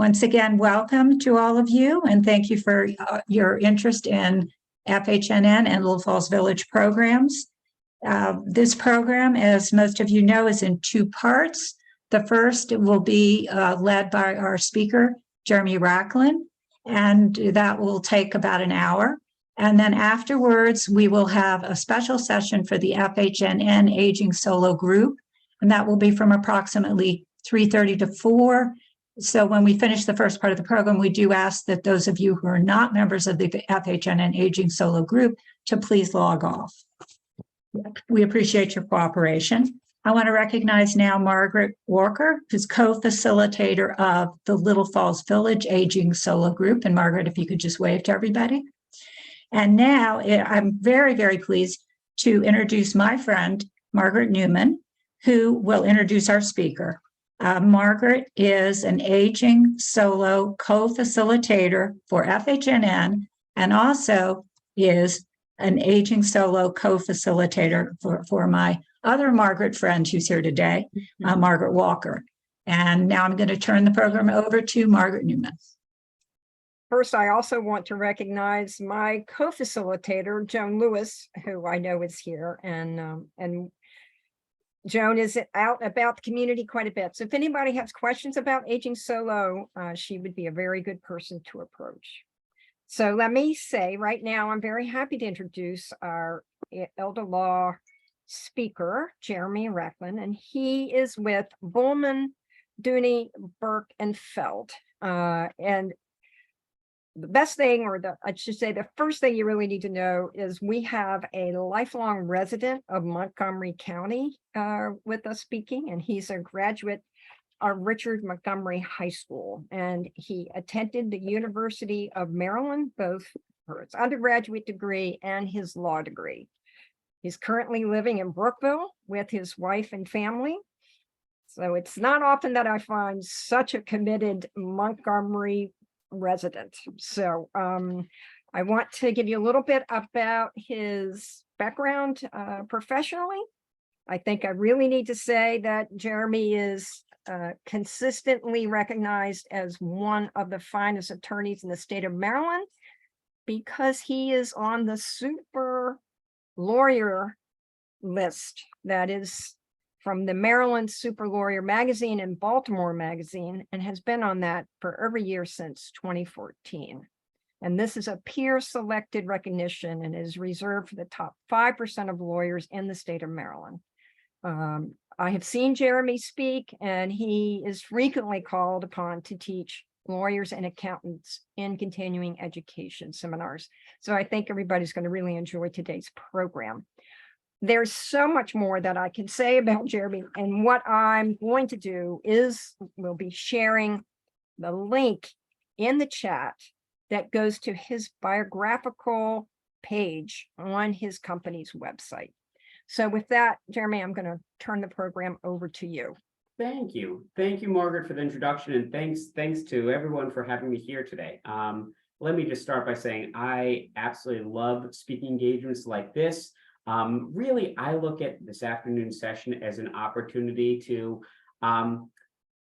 Once again, welcome to all of you, and thank you for your interest in FHNN and Little Falls Village programs. This program, as most of you know, is in two parts. The first will be led by our speaker, Jeremy Racklin, and that will take about an hour. And then afterwards, we will have a special session for the FHNN Aging Solo Group, and that will be from approximately 3:30 to 4. So when we finish the first part of the program, we do ask that those of you who are not members of the FHNN Aging Solo Group to please log off. We appreciate your cooperation. I want to recognize now Margaret Walker, who's co-facilitator of the Little Falls Village Aging Solo Group. And Margaret, if you could just wave to everybody. And now I'm very, very pleased to introduce my friend, Margaret Newman, who will introduce our speaker. Margaret is an aging solo co-facilitator for FHNN and also is an aging solo co-facilitator for my other Margaret friend who's here today, Margaret Walker. And now I'm going to turn the program over to Margaret Newman. First, I also want to recognize my co-facilitator, Joan Lewis, who I know is here, and Joan is out about the community quite a bit. So if anybody has questions about aging solo, she would be a very good person to approach. So let me say right now, I'm very happy to introduce our elder law speaker, Jeremy Racklin, and he is with Bullman, Dooney, Burke, and Feld. And the best thing, I should say, the first thing you really need to know is we have a lifelong resident of Montgomery County with us speaking, and he's a graduate of Richard Montgomery High School, and he attended the University of Maryland, both for his undergraduate degree and his law degree. He's currently living in Brookville with his wife and family. So it's not often that I find such a committed Montgomery resident. So I want to give you a little bit about his background professionally. I think I really need to say that Jeremy is consistently recognized as one of the finest attorneys in the state of Maryland because he is on the super lawyer list that is from the Maryland Super Lawyer Magazine and Baltimore Magazine, and has been on that for every year since 2014. And this is a peer-selected recognition and is reserved for the top 5% of lawyers in the state of Maryland. I have seen Jeremy speak, and he is frequently called upon to teach lawyers and accountants in continuing education seminars. So I think everybody's going to really enjoy today's program. There's so much more that I can say about Jeremy, and what I'm going to do is we'll be sharing the link in the chat that goes to his biographical page on his company's website. So with that, Jeremy, I'm going to turn the program over to you. Thank you. Thank you, Margaret, for the introduction, and thanks to everyone for having me here today. Let me just start by saying I absolutely love speaking engagements like this. Really, I look at this afternoon session as an opportunity to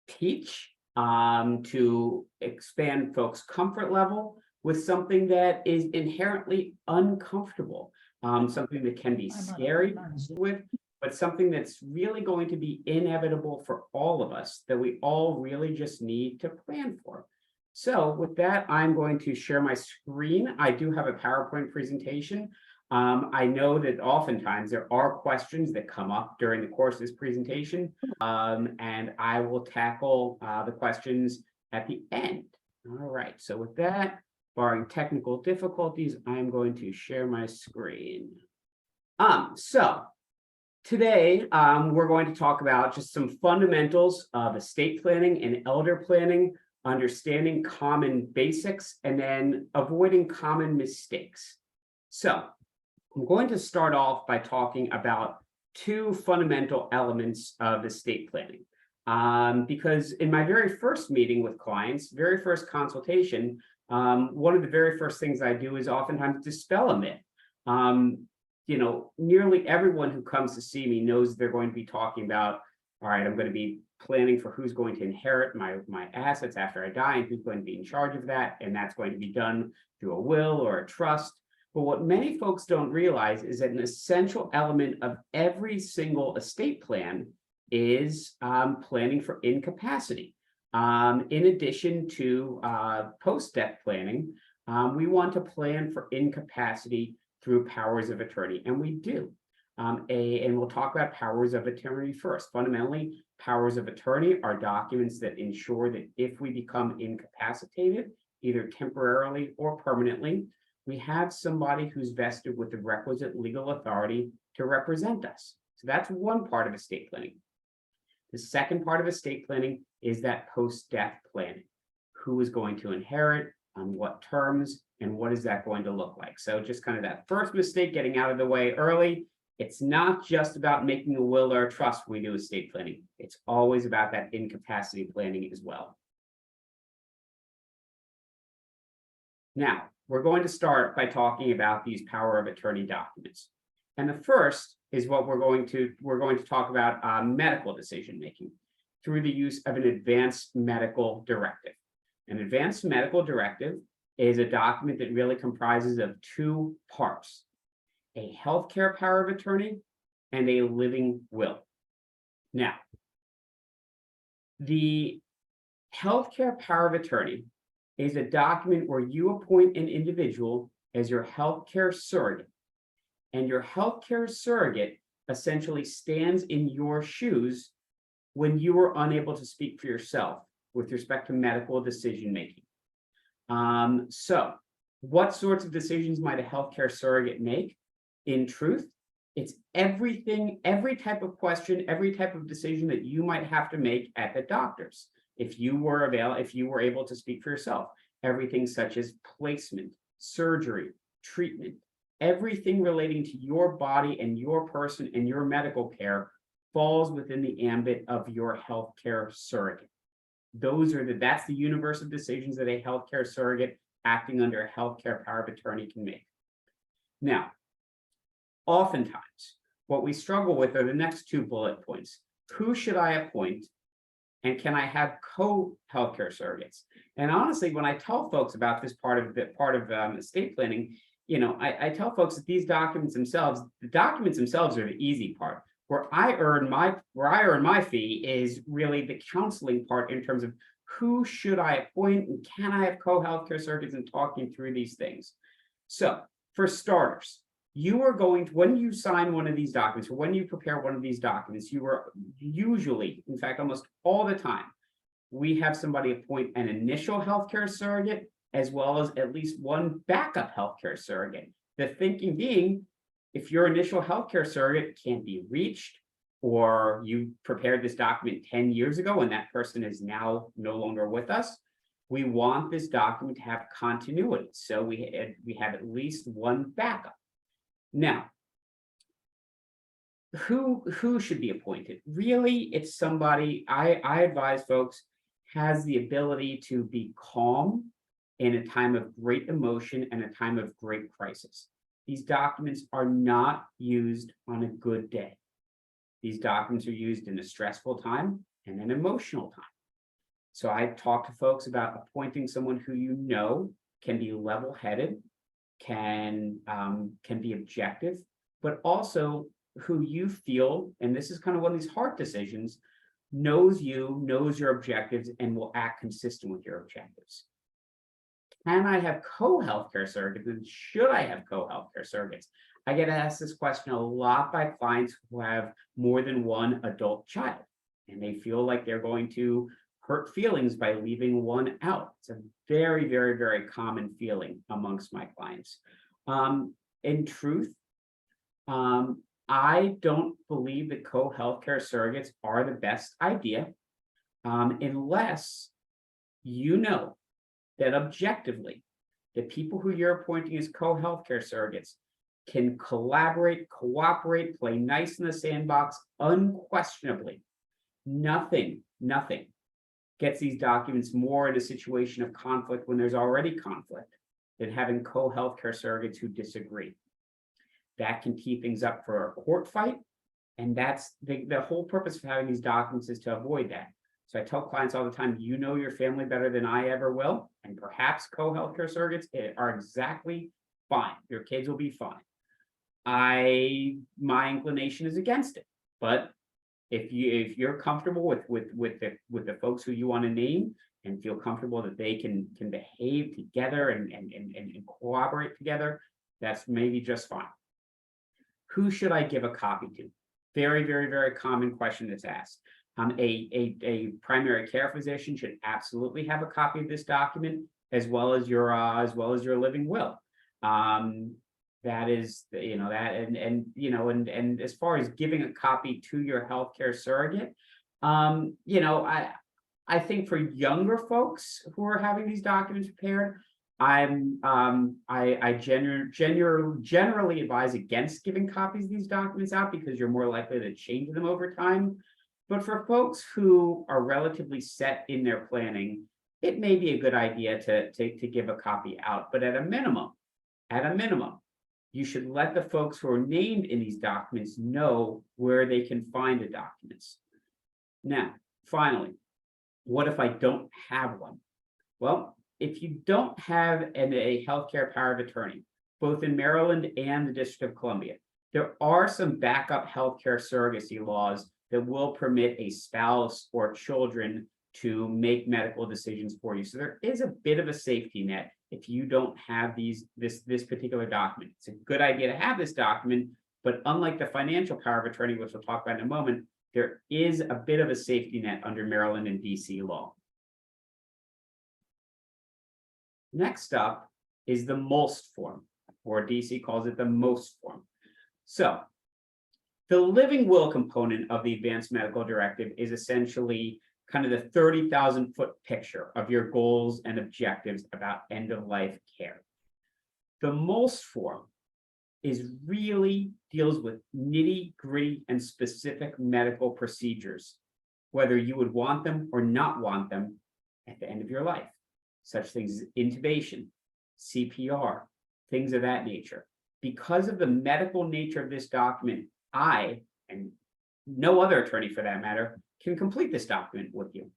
teach, to expand folks' comfort level with something that is inherently uncomfortable, something that can be scary with, but something that's really going to be inevitable for all of us, that we all really just need to plan for. So with that, I'm going to share my screen. I do have a PowerPoint presentation. I know that oftentimes there are questions that come up during the course of this presentation, and I will tackle the questions at the end. All right, so with that, barring technical difficulties, I'm going to share my screen. So today, we're going to talk about just some fundamentals of estate planning and elder planning, understanding common basics, and then avoiding common mistakes. So I'm going to start off by talking about two fundamental elements of estate planning. Because in my very first meeting with clients, very first consultation, one of the very first things I do is oftentimes dispel a myth. Nearly everyone who comes to see me knows they're going to be talking about, all right, I'm going to be planning for who's going to inherit my assets after I die and who's going to be in charge of that. And that's going to be done through a will or a trust. But what many folks don't realize is that an essential element of every single estate plan is planning for incapacity. In addition to post-death planning, we want to plan for incapacity through powers of attorney, and we do. And we'll talk about powers of attorney first. Fundamentally, powers of attorney are documents that ensure that if we become incapacitated, either temporarily or permanently, we have somebody who's vested with the requisite legal authority to represent us. So that's one part of estate planning. The second part of estate planning is that post-death planning. Who is going to inherit, on what terms, and what is that going to look like? So just kind of that first mistake, getting out of the way early. It's not just about making a will or a trust when we do estate planning. It's always about that incapacity planning as well. Now, we're going to start by talking about these power of attorney documents. And the first is what we're going to talk about medical decision making through the use of an advanced medical directive. An advanced medical directive is a document that really comprises of two parts: a healthcare power of attorney and a living will. Now, the healthcare power of attorney is a document where you appoint an individual as your healthcare surrogate, and your healthcare surrogate essentially stands in your shoes when you are unable to speak for yourself with respect to medical decision making. So what sorts of decisions might a healthcare surrogate make? In truth, it's everything, every type of question, every type of decision that you might have to make at the doctor's. If you were able to speak for yourself, everything such as placement, surgery, treatment, everything relating to your body and your person and your medical care falls within the ambit of your healthcare surrogate. That's the universe of decisions that a healthcare surrogate acting under a healthcare power of attorney can make. Now, oftentimes, what we struggle with are the next two bullet points. Who should I appoint? And can I have co-healthcare surrogates? And honestly, when I tell folks about this part of estate planning, I tell folks that the documents themselves are the easy part. Where I earn my fee is really the counseling part in terms of who should I appoint and can I have co-healthcare surrogates and talking through these things. So for starters, you are going to, when you sign one of these documents or when you prepare one of these documents, you are usually, in fact, almost all the time, we have somebody appoint an initial healthcare surrogate as well as at least one backup healthcare surrogate. The thinking being, if your initial healthcare surrogate can't be reached, or you prepared this document 10 years ago and that person is now no longer with us, we want this document to have continuity. So we have at least one backup. Now, who should be appointed? Really, it's somebody, I advise folks, has the ability to be calm in a time of great emotion and a time of great crisis. These documents are not used on a good day. These documents are used in a stressful time and an emotional time. So I talk to folks about appointing someone who you know can be level-headed, can be objective, but also who you feel, and this is kind of one of these hard decisions, knows you, knows your objectives, and will act consistent with your objectives. Can I have co-healthcare surrogates? And should I have co-healthcare surrogates? I get asked this question a lot by clients who have more than one adult child, and they feel like they're going to hurt feelings by leaving one out. It's a very, very, very common feeling amongst my clients. In truth, I don't believe that co-healthcare surrogates are the best idea unless you know that objectively, the people who you're appointing as co-healthcare surrogates can collaborate, cooperate, play nice in the sandbox unquestionably. Nothing gets these documents more in a situation of conflict when there's already conflict than having co-healthcare surrogates who disagree. That can tee things up for a court fight. And that's the whole purpose of having these documents is to avoid that. So I tell clients all the time, you know your family better than I ever will, and perhaps co-healthcare surrogates are exactly fine. Your kids will be fine. My inclination is against it, but if you're comfortable with the folks who you want to name and feel comfortable that they can behave together and cooperate together, that's maybe just fine. Who should I give a copy to? Very, very, very common question that's asked. A primary care physician should absolutely have a copy of this document, as well as your living will. That is, and as far as giving a copy to your healthcare surrogate, I think for younger folks who are having these documents prepared, I generally advise against giving copies of these documents out because you're more likely to change them over time. But for folks who are relatively set in their planning, it may be a good idea to give a copy out. But at a minimum, you should let the folks who are named in these documents know where they can find the documents. Now, finally, what if I don't have one? Well, if you don't have a healthcare power of attorney, both in Maryland and the District of Columbia, there are some backup healthcare surrogacy laws that will permit a spouse or children to make medical decisions for you. So there is a bit of a safety net if you don't have this particular document. It's a good idea to have this document, but unlike the financial power of attorney, which we'll talk about in a moment, there is a bit of a safety net under Maryland and DC law. Next up is the MOLST form, or DC calls it the MOST form. So the living will component of the Advanced Medical Directive is essentially kind of the 30,000-foot picture of your goals and objectives about end-of-life care. The MOLST form really deals with nitty-gritty and specific medical procedures, whether you would want them or not want them at the end of your life. Such things as intubation, CPR, things of that nature. Because of the medical nature of this document, I, and no other attorney for that matter, can complete this document with you.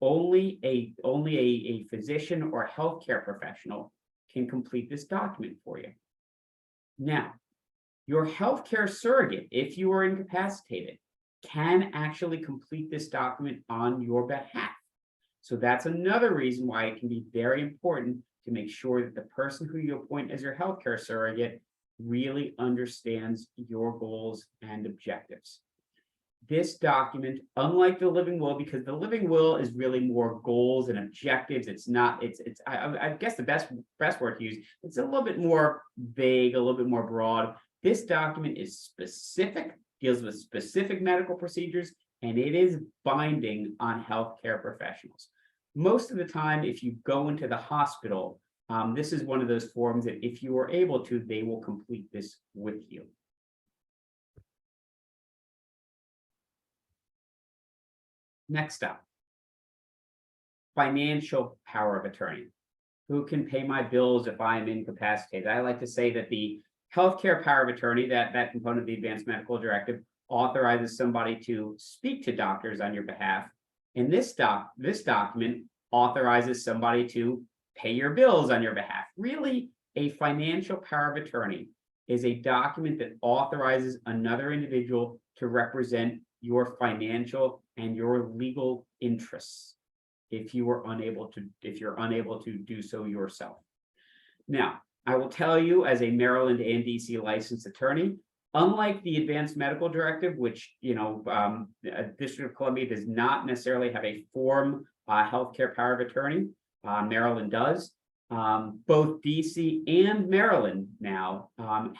Only a physician or healthcare professional can complete this document for you. Now, your healthcare surrogate, if you are incapacitated, can actually complete this document on your behalf. So that's another reason why it can be very important to make sure that the person who you appoint as your healthcare surrogate really understands your goals and objectives. This document, unlike the living will, because the living will is really more goals and objectives, I guess the best word to use, it's a little bit more vague, a little bit more broad. This document is specific, deals with specific medical procedures, and it is binding on healthcare professionals. Most of the time, if you go into the hospital, this is one of those forms that if you are able to, they will complete this with you. Next up, financial power of attorney. Who can pay my bills if I am incapacitated? I like to say that the healthcare power of attorney, that component of the Advanced Medical Directive, authorizes somebody to speak to doctors on your behalf. And this document authorizes somebody to pay your bills on your behalf. Really, a financial power of attorney is a document that authorizes another individual to represent your financial and your legal interests if you're unable to do so yourself. Now, I will tell you, as a Maryland and DC licensed attorney, unlike the Advanced Medical Directive, which District of Columbia does not necessarily have a form healthcare power of attorney, Maryland does. Both DC and Maryland now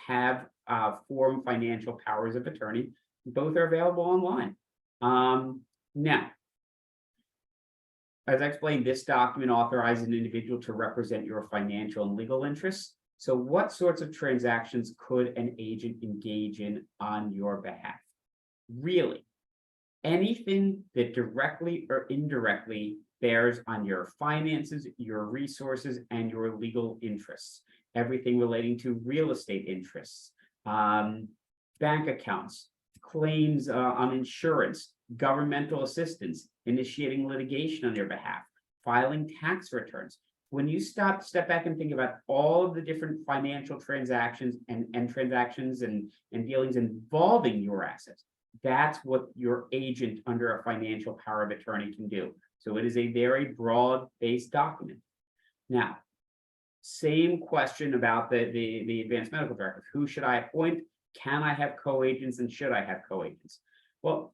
have form financial powers of attorney. Both are available online. Now, as I explained, this document authorizes an individual to represent your financial and legal interests. So what sorts of transactions could an agent engage in on your behalf? Really, anything that directly or indirectly bears on your finances, your resources, and your legal interests. Everything relating to real estate interests, bank accounts, claims on insurance, governmental assistance, initiating litigation on your behalf, filing tax returns. When you step back and think about all of the different financial transactions and dealings involving your assets, that's what your agent under a financial power of attorney can do. So it is a very broad-based document. Now, same question about the advanced medical directive. Who should I appoint? Can I have co-agents, and should I have co-agents? Well,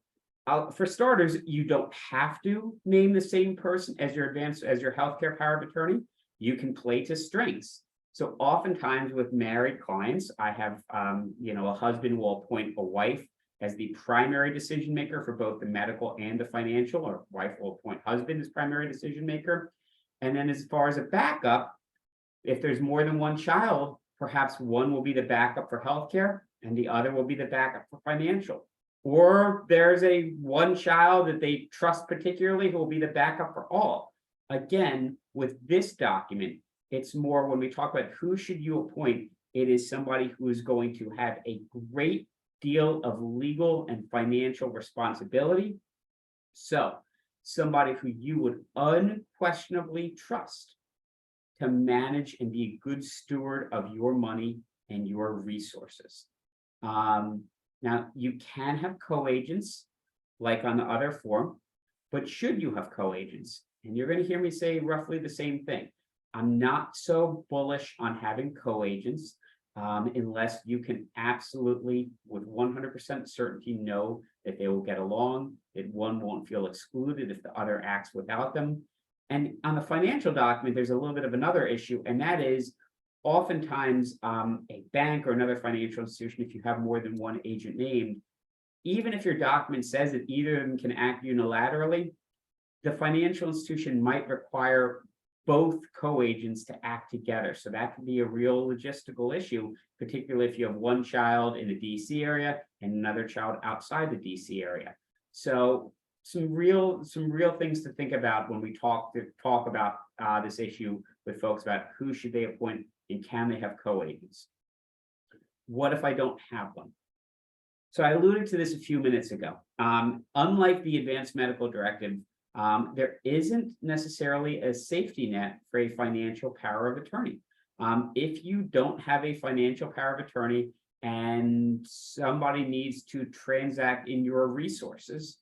for starters, you don't have to name the same person as your healthcare power of attorney. You can play to strengths. So oftentimes with married clients, I have, a husband will appoint a wife as the primary decision maker for both the medical and the financial, or wife will appoint husband as primary decision maker. And then as far as a backup, if there's more than one child, perhaps one will be the backup for healthcare and the other will be the backup for financial. Or there's one child that they trust particularly who will be the backup for all. Again, with this document, it's more when we talk about who should you appoint, it is somebody who is going to have a great deal of legal and financial responsibility. So somebody who you would unquestionably trust to manage and be a good steward of your money and your resources. Now, you can have co-agents like on the other form, but should you have co-agents? And you're going to hear me say roughly the same thing. I'm not so bullish on having co-agents unless you can absolutely, with 100% certainty, know that they will get along, that one won't feel excluded if the other acts without them. And on the financial document, there's a little bit of another issue, and that is oftentimes a bank or another financial institution, if you have more than one agent named, even if your document says that either of them can act unilaterally, the financial institution might require both co-agents to act together. So that could be a real logistical issue, particularly if you have one child in the DC area and another child outside the DC area. So some real things to think about when we talk about this issue with folks about who should they appoint and can they have co-agents. What if I don't have one? So I alluded to this a few minutes ago. Unlike the advanced medical directive, there isn't necessarily a safety net for a financial power of attorney. If you don't have a financial power of attorney and somebody needs to transact in your resources,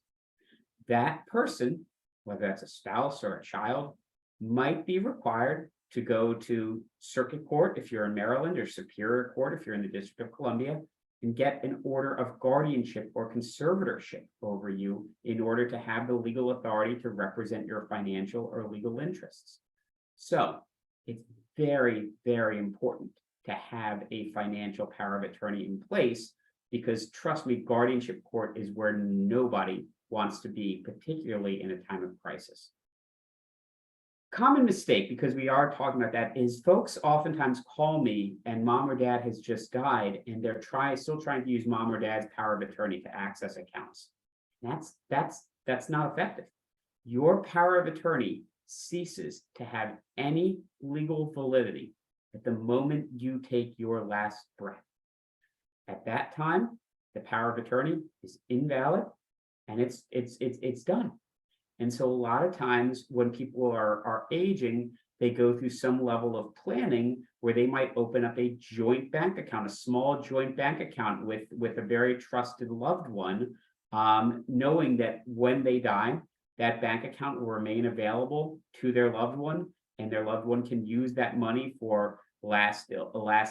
that person, whether that's a spouse or a child, might be required to go to circuit court if you're in Maryland, or superior court if you're in the District of Columbia, and get an order of guardianship or conservatorship over you in order to have the legal authority to represent your financial or legal interests. So it's very, very important to have a financial power of attorney in place, because trust me, guardianship court is where nobody wants to be, particularly in a time of crisis. Common mistake, because we are talking about that, is folks oftentimes call me and mom or dad has just died and they're still trying to use mom or dad's power of attorney to access accounts. That's not effective. Your power of attorney ceases to have any legal validity at the moment you take your last breath. At that time, the power of attorney is invalid and it's done. And so a lot of times when people are aging, they go through some level of planning where they might open up a joint bank account, a small joint bank account with a very trusted loved one, knowing that when they die, that bank account will remain available to their loved one, and their loved one can use that money for last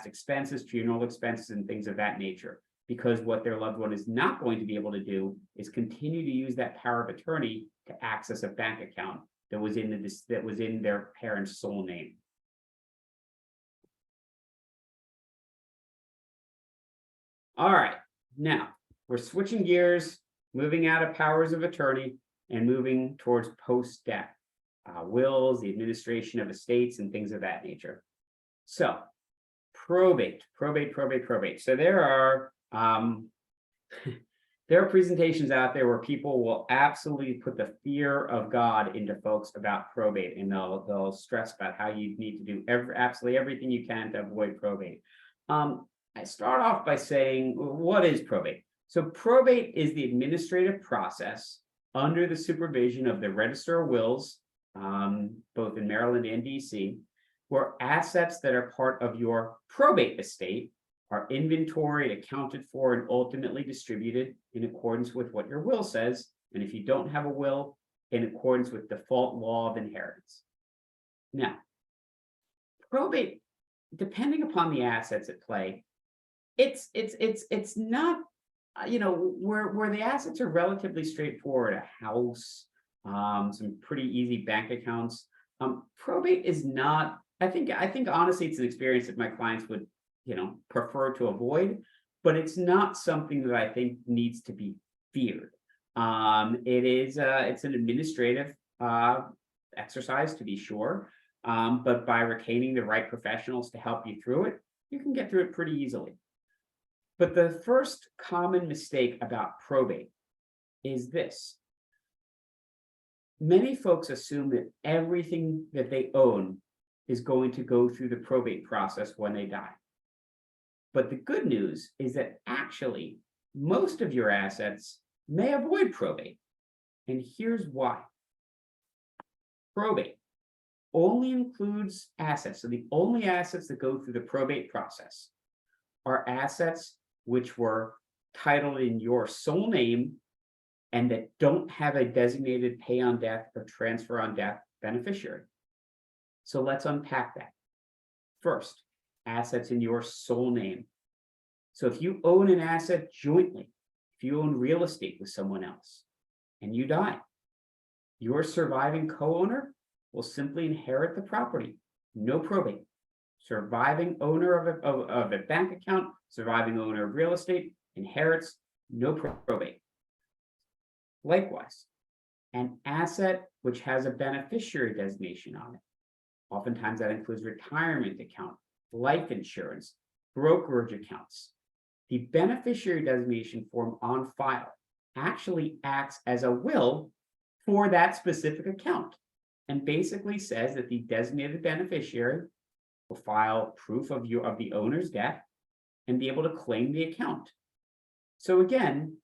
expenses, funeral expenses, and things of that nature. Because what their loved one is not going to be able to do is continue to use that power of attorney to access a bank account that was in their parents' sole name. All right, now we're switching gears, moving out of powers of attorney and moving towards post-death wills, the administration of estates, and things of that nature. So, probate. So there are presentations out there where people will absolutely put the fear of God into folks about probate, and they'll stress about how you need to do absolutely everything you can to avoid probate. I start off by saying, what is probate? So probate is the administrative process under the supervision of the Register of Wills, both in Maryland and DC, where assets that are part of your probate estate are inventoried, accounted for, and ultimately distributed in accordance with what your will says. And if you don't have a will, in accordance with default law of inheritance. Now, probate, depending upon the assets at play, it's not, where the assets are relatively straightforward, a house, some pretty easy bank accounts. Probate is not, I think honestly, it's an experience that my clients would, prefer to avoid, but it's not something that I think needs to be feared. It's an administrative exercise, to be sure, but by retaining the right professionals to help you through it, you can get through it pretty easily. But the first common mistake about probate is this. Many folks assume that everything that they own is going to go through the probate process when they die. But the good news is that actually most of your assets may avoid probate. And here's why. Probate only includes assets. So the only assets that go through the probate process are assets which were titled in your sole name and that don't have a designated pay on death or transfer on death beneficiary. So let's unpack that. First, assets in your sole name. So if you own an asset jointly, if you own real estate with someone else and you die, your surviving co-owner will simply inherit the property, no probate. Surviving owner of a bank account, surviving owner of real estate inherits, no probate. Likewise, an asset which has a beneficiary designation on it. Oftentimes that includes retirement account, life insurance, brokerage accounts. The beneficiary designation form on file actually acts as a will for that specific account and basically says that the designated beneficiary will file proof of the owner's death and be able to claim the account. So again,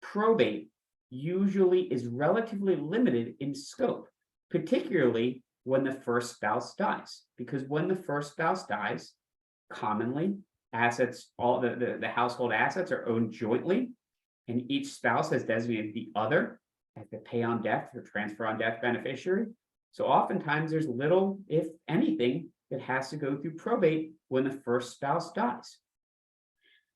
probate usually is relatively limited in scope, particularly when the first spouse dies, because when the first spouse dies, commonly assets, all the household assets are owned jointly, and each spouse has designated the other as the pay on death or transfer on death beneficiary. So oftentimes there's little, if anything, that has to go through probate when the first spouse dies.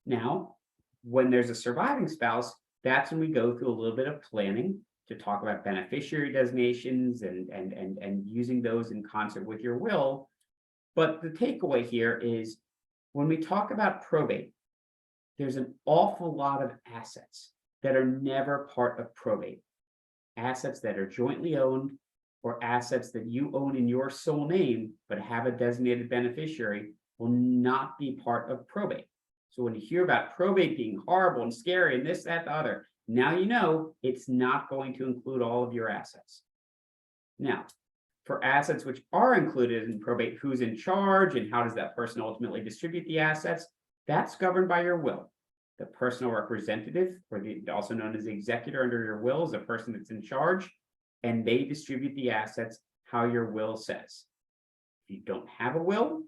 Now, when there's a surviving spouse, that's when we go through a little bit of planning to talk about beneficiary designations and using those in concert with your will. But the takeaway here is when we talk about probate, there's an awful lot of assets that are never part of probate. Assets that are jointly owned or assets that you own in your sole name but have a designated beneficiary will not be part of probate. So when you hear about probate being horrible and scary and this, that, the other, now you know it's not going to include all of your assets. Now, for assets which are included in probate, who's in charge and how does that person ultimately distribute the assets? That's governed by your will. The personal representative, or also known as the executor under your will, is the person that's in charge, and they distribute the assets how your will says. If you don't have a will,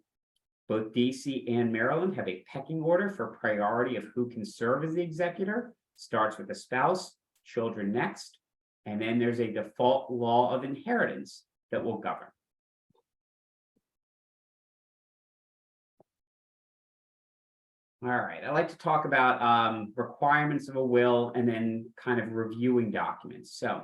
both DC and Maryland have a pecking order for priority of who can serve as the executor. Starts with the spouse, children next, and then there's a default law of inheritance that will govern. All right, I like to talk about requirements of a will and then kind of reviewing documents. So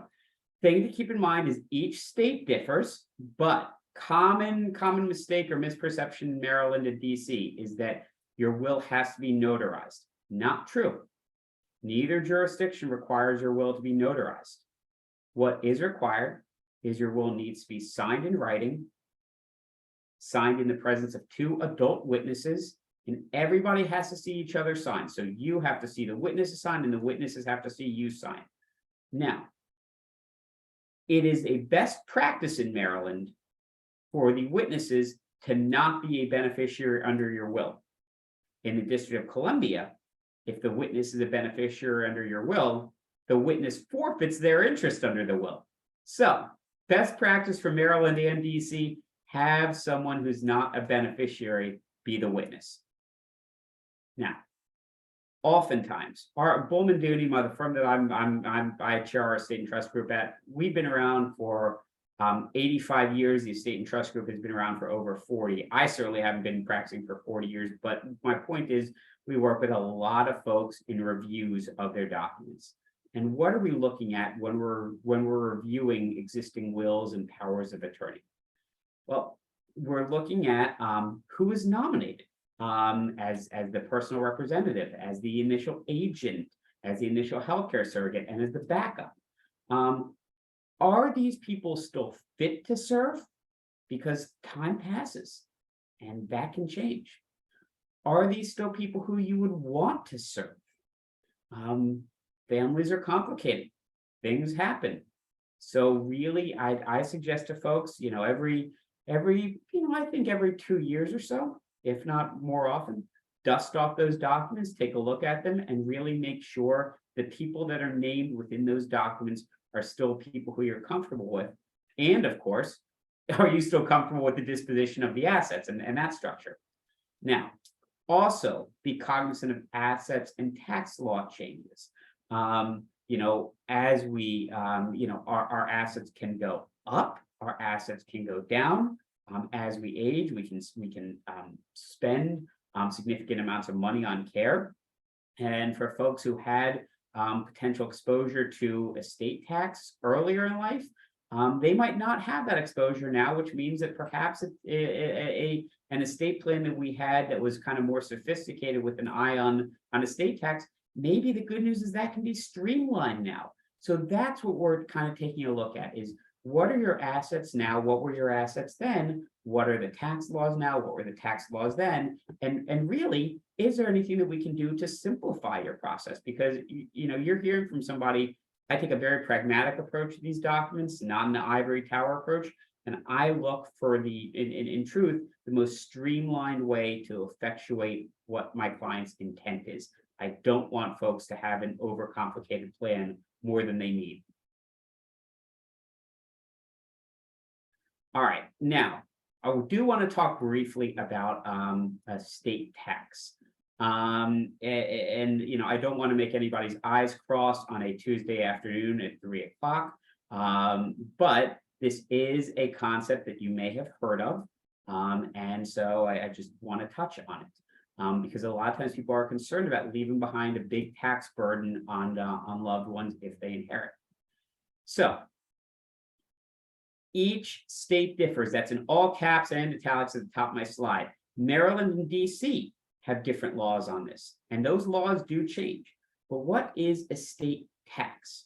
thing to keep in mind is each state differs, but common mistake or misperception in Maryland and DC is that your will has to be notarized. Not true. Neither jurisdiction requires your will to be notarized. What is required is your will needs to be signed in writing, signed in the presence of 2 adult witnesses, and everybody has to see each other sign. So you have to see the witnesses sign and the witnesses have to see you sign. Now, it is a best practice in Maryland for the witnesses to not be a beneficiary under your will. In the District of Columbia, If the witness is a beneficiary under your will, the witness forfeits their interest under the will. So, best practice for Maryland and DC, have someone who's not a beneficiary be the witness. Now, oftentimes, our Bowman Dooney, the firm that I chair our estate and trust group at, we've been around for 85 years. The estate and trust group has been around for over 40. I certainly haven't been practicing for 40 years, but my point is we work with a lot of folks in reviews of their documents. And what are we looking at when we're reviewing existing wills and powers of attorney? Well, we're looking at who is nominated as the personal representative, as the initial agent, as the initial healthcare surrogate, and as the backup. Are these people still fit to serve? Because time passes and that can change. Are these still people who you would want to serve? Families are complicated. Things happen. So really, I suggest to folks, every I think every 2 years or so, if not more often, dust off those documents, take a look at them, and really make sure the people that are named within those documents are still people who you're comfortable with. And of course, are you still comfortable with the disposition of the assets and that structure? Now, also be cognizant of assets and tax law changes. As we, our assets can go up, our assets can go down. As we age, we can spend significant amounts of money on care. And for folks who had potential exposure to estate tax earlier in life, they might not have that exposure now, which means that perhaps an estate plan that we had that was kind of more sophisticated with an eye on estate tax, maybe the good news is that can be streamlined now. So that's what we're kind of taking a look at is, what are your assets now? What were your assets then? What are the tax laws now? What were the tax laws then? And really, is there anything that we can do to simplify your process? Because you're hearing from somebody. I take a very pragmatic approach to these documents, not an ivory tower approach. And I look for in truth, the most streamlined way to effectuate what my client's intent is. I don't want folks to have an overcomplicated plan more than they need. All right, now I do want to talk briefly about estate tax. I don't want to make anybody's eyes cross on a Tuesday afternoon at 3 o'clock, but this is a concept that you may have heard of, and so I just want to touch on it because a lot of times people are concerned about leaving behind a big tax burden on loved ones if they inherit. So each state differs. That's in all caps and italics at the top of my slide. Maryland and DC have different laws on this, and those laws do change. But what is estate tax?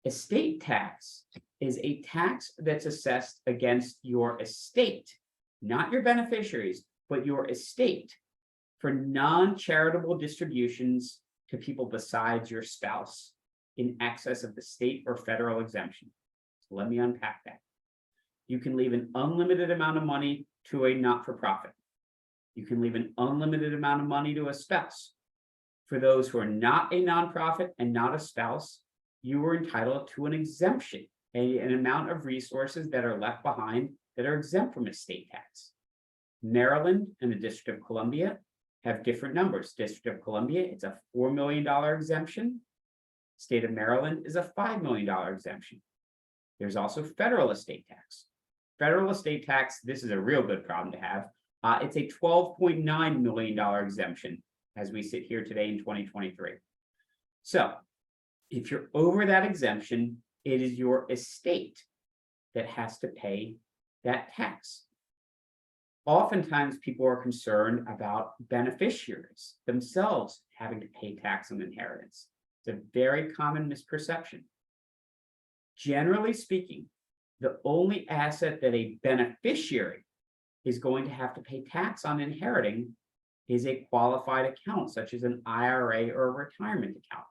Estate tax is a tax that's assessed against your estate, not your beneficiaries, but your estate, for non-charitable distributions to people besides your spouse in excess of the state or federal exemption. So let me unpack that. You can leave an unlimited amount of money to a not-for-profit. You can leave an unlimited amount of money to a spouse. For those who are not a nonprofit and not a spouse, you are entitled to an exemption, an amount of resources that are left behind that are exempt from estate tax. Maryland and the District of Columbia have different numbers. District of Columbia, it's a $4 million exemption. State of Maryland is a $5 million exemption. There's also federal estate tax. Federal estate tax, this is a real good problem to have. It's a $12.9 million exemption as we sit here today in 2023. So if you're over that exemption, it is your estate that has to pay that tax. Oftentimes people are concerned about beneficiaries themselves having to pay tax on inheritance. It's a very common misperception. Generally speaking, the only asset that a beneficiary is going to have to pay tax on inheriting is a qualified account, such as an IRA or a retirement account.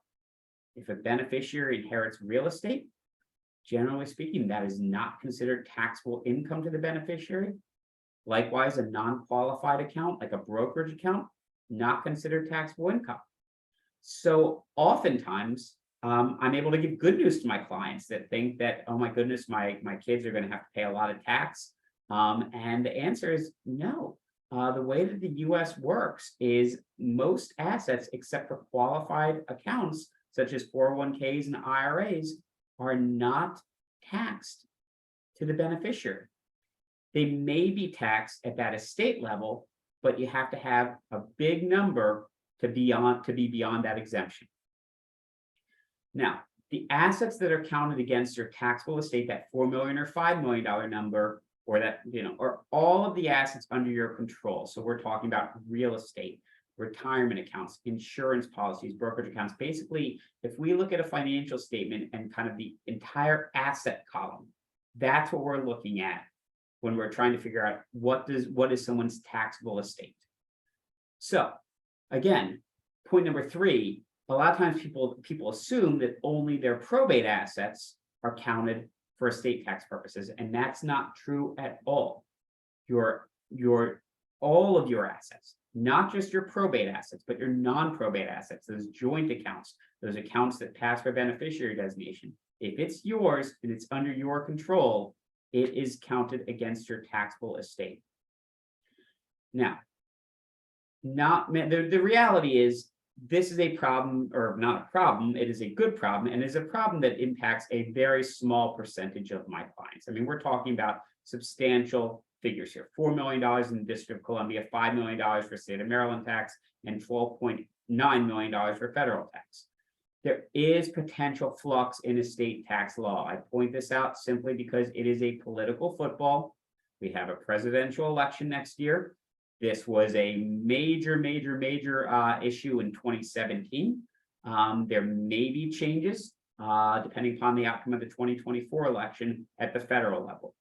If a beneficiary inherits real estate, generally speaking, that is not considered taxable income to the beneficiary. Likewise, a non-qualified account, like a brokerage account, not considered taxable income. So oftentimes, I'm able to give good news to my clients that think that, oh my goodness, my kids are going to have to pay a lot of tax. And the answer is no. The way that the US works is most assets, except for qualified accounts, such as 401ks and IRAs, are not taxed to the beneficiary. They may be taxed at that estate level, but you have to have a big number to be beyond that exemption. Now, the assets that are counted against your taxable estate, that $4 million or $5 million number, or that, or all of the assets under your control. So we're talking about real estate, retirement accounts, insurance policies, brokerage accounts. Basically, if we look at a financial statement and kind of the entire asset column, that's what we're looking at when we're trying to figure out what is someone's taxable estate. So again, point number 3, a lot of times people assume that only their probate assets are counted for estate tax purposes, and that's not true at all. All of your assets, not just your probate assets, but your non-probate assets, those joint accounts, those accounts that pass for beneficiary designation. If it's yours and it's under your control, it is counted against your taxable estate. Now, the reality is, this is a problem, or not a problem, it is a good problem, and is a problem that impacts a very small percentage of my clients. I mean, we're talking about substantial figures here. $4 million in the District of Columbia, $5 million for state of Maryland tax, and $12.9 million for federal tax. There is potential flux in estate tax law. I point this out simply because it is a political football. We have a presidential election next year. This was a major issue in 2017. There may be changes depending upon the outcome of the 2024 election at the federal level.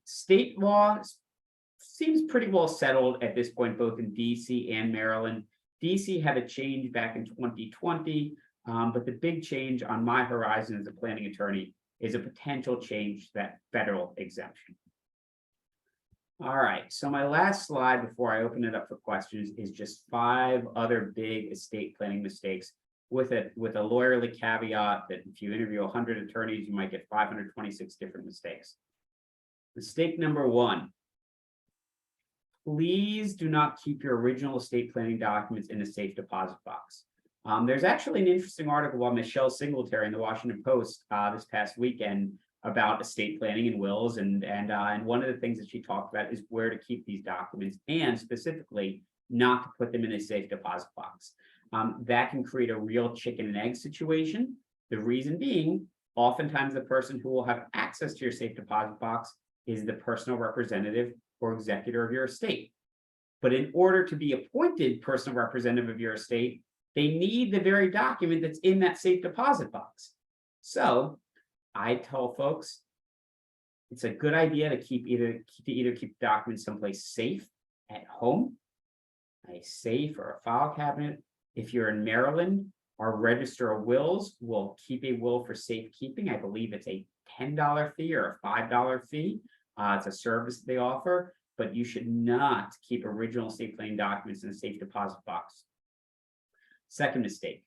State law seems pretty well settled at this point, both in DC and Maryland. DC had a change back in 2020, but the big change on my horizon as a planning attorney is a potential change to that federal exemption. All right, so my last slide before I open it up for questions is just 5 other big estate planning mistakes with a lawyerly caveat that if you interview 100 attorneys, you might get 526 different mistakes. Mistake number 1, please do not keep your original estate planning documents in a safe deposit box. There's actually an interesting article by Michelle Singletary in the Washington Post this past weekend about estate planning and wills, and one of the things that she talked about is where to keep these documents, and specifically not to put them in a safe deposit box. That can create a real chicken and egg situation. The reason being, oftentimes the person who will have access to your safe deposit box is the personal representative or executor of your estate. But in order to be appointed personal representative of your estate, they need the very document that's in that safe deposit box. So I tell folks it's a good idea to either keep documents someplace safe at home, a safe or a file cabinet. If you're in Maryland, our Register of Wills will keep a will for safekeeping. I believe it's a $10 fee or a $5 fee. It's a service they offer, but you should not keep original estate planning documents in a safe deposit box. Second mistake,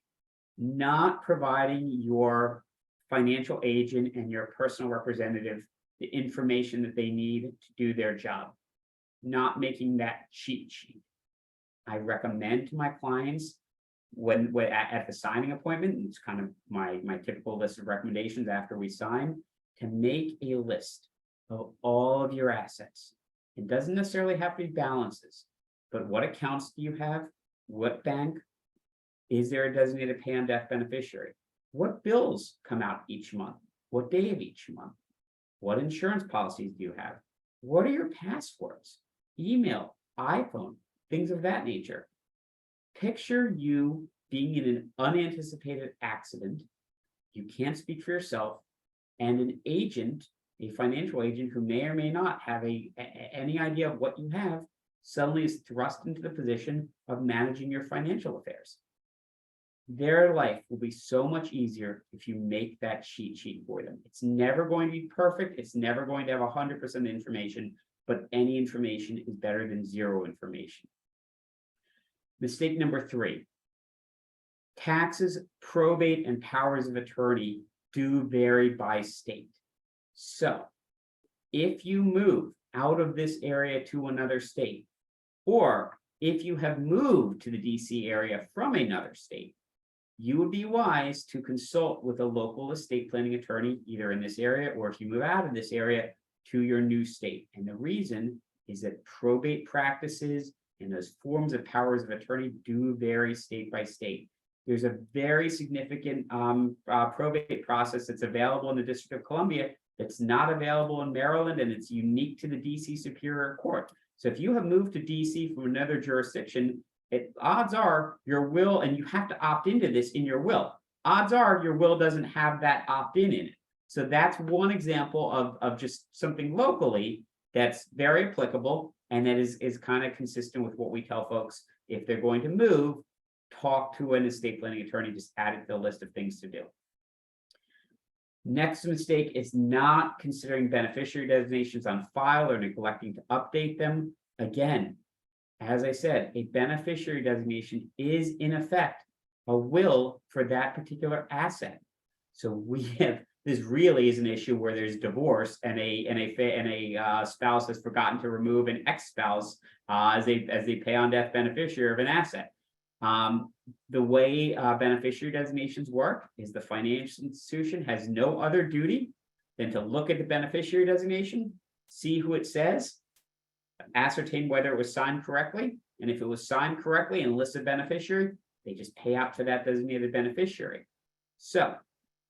not providing your financial agent and your personal representative the information that they need to do their job, not making that cheat sheet. I recommend to my clients when at the signing appointment, it's kind of my typical list of recommendations after we sign, to make a list of all of your assets. It doesn't necessarily have to be balances, but what accounts do you have? What bank? Is there a designated pay on death beneficiary? What bills come out each month? What day of each month? What insurance policies do you have? What are your passwords? Email, iPhone, things of that nature. Picture you being in an unanticipated accident. You can't speak for yourself, and an agent, a financial agent who may or may not have any idea of what you have, suddenly is thrust into the position of managing your financial affairs. Their life will be so much easier if you make that cheat sheet for them. It's never going to be perfect. It's never going to have 100% information, but any information is better than zero information. Mistake number 3, taxes, probate, and powers of attorney do vary by state. So if you move out of this area to another state, or if you have moved to the DC area from another state, you would be wise to consult with a local estate planning attorney, either in this area, or if you move out of this area to your new state. And the reason is that probate practices and those forms of powers of attorney do vary state by state. There's a very significant probate process that's available in the District of Columbia that's not available in Maryland, and it's unique to the DC Superior Court. So if you have moved to DC from another jurisdiction, odds are your will, and you have to opt into this in your will, odds are your will doesn't have that opt-in in it. So that's one example of just something locally that's very applicable, and that is kind of consistent with what we tell folks if they're going to move. Talk to an estate planning attorney, just add it to the list of things to do. Next mistake is not considering beneficiary designations on file or neglecting to update them. Again, as I said, a beneficiary designation is in effect a will for that particular asset. So we have, this really is an issue where there's divorce and a spouse has forgotten to remove an ex-spouse as they pay on death beneficiary of an asset. The way beneficiary designations work is the financial institution has no other duty than to look at the beneficiary designation, see who it says, ascertain whether it was signed correctly, and if it was signed correctly and lists a beneficiary, they just pay out to that designated beneficiary. So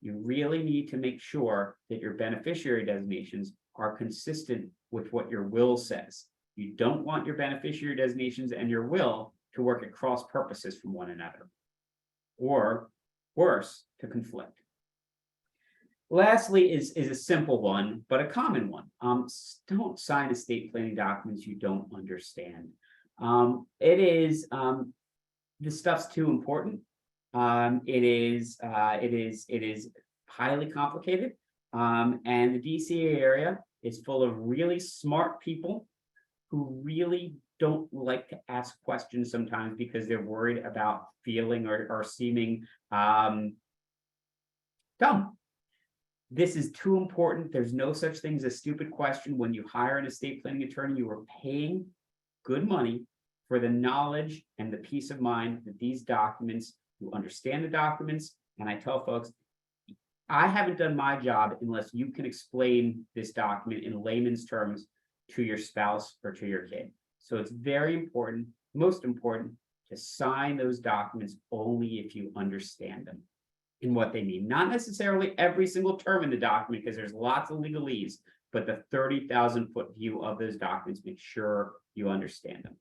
you really need to make sure that your beneficiary designations are consistent with what your will says. You don't want your beneficiary designations and your will to work at cross purposes from one another, or worse, to conflict. Lastly is a simple one, but a common one. Don't sign estate planning documents you don't understand. This stuff's too important. It is highly complicated. And the DC area is full of really smart people who really don't like to ask questions sometimes because they're worried about feeling or seeming dumb. This is too important. There's no such thing as a stupid question. When you hire an estate planning attorney, you are paying good money for the knowledge and the peace of mind that these documents, you understand the documents. And I tell folks, I haven't done my job unless you can explain this document in layman's terms to your spouse or to your kid. So it's very important, most important, to sign those documents only if you understand them and what they mean. Not necessarily every single term in the document, because there's lots of legalese, but the 30,000-foot view of those documents, make sure you understand them.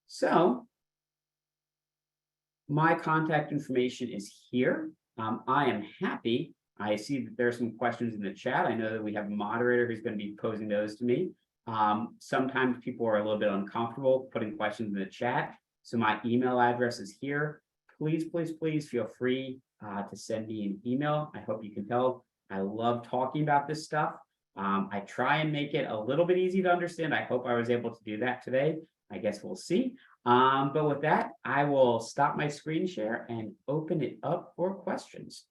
So my contact information is here. I am happy. I see that there are some questions in the chat. I know that we have a moderator who's going to be posing those to me. Sometimes people are a little bit uncomfortable putting questions in the chat. So my email address is here. Please, please, please feel free to send me an email. I hope you can tell I love talking about this stuff. I try and make it a little bit easy to understand. I hope I was able to do that today. I guess we'll see. But with that, I will stop my screen share and open it up for questions.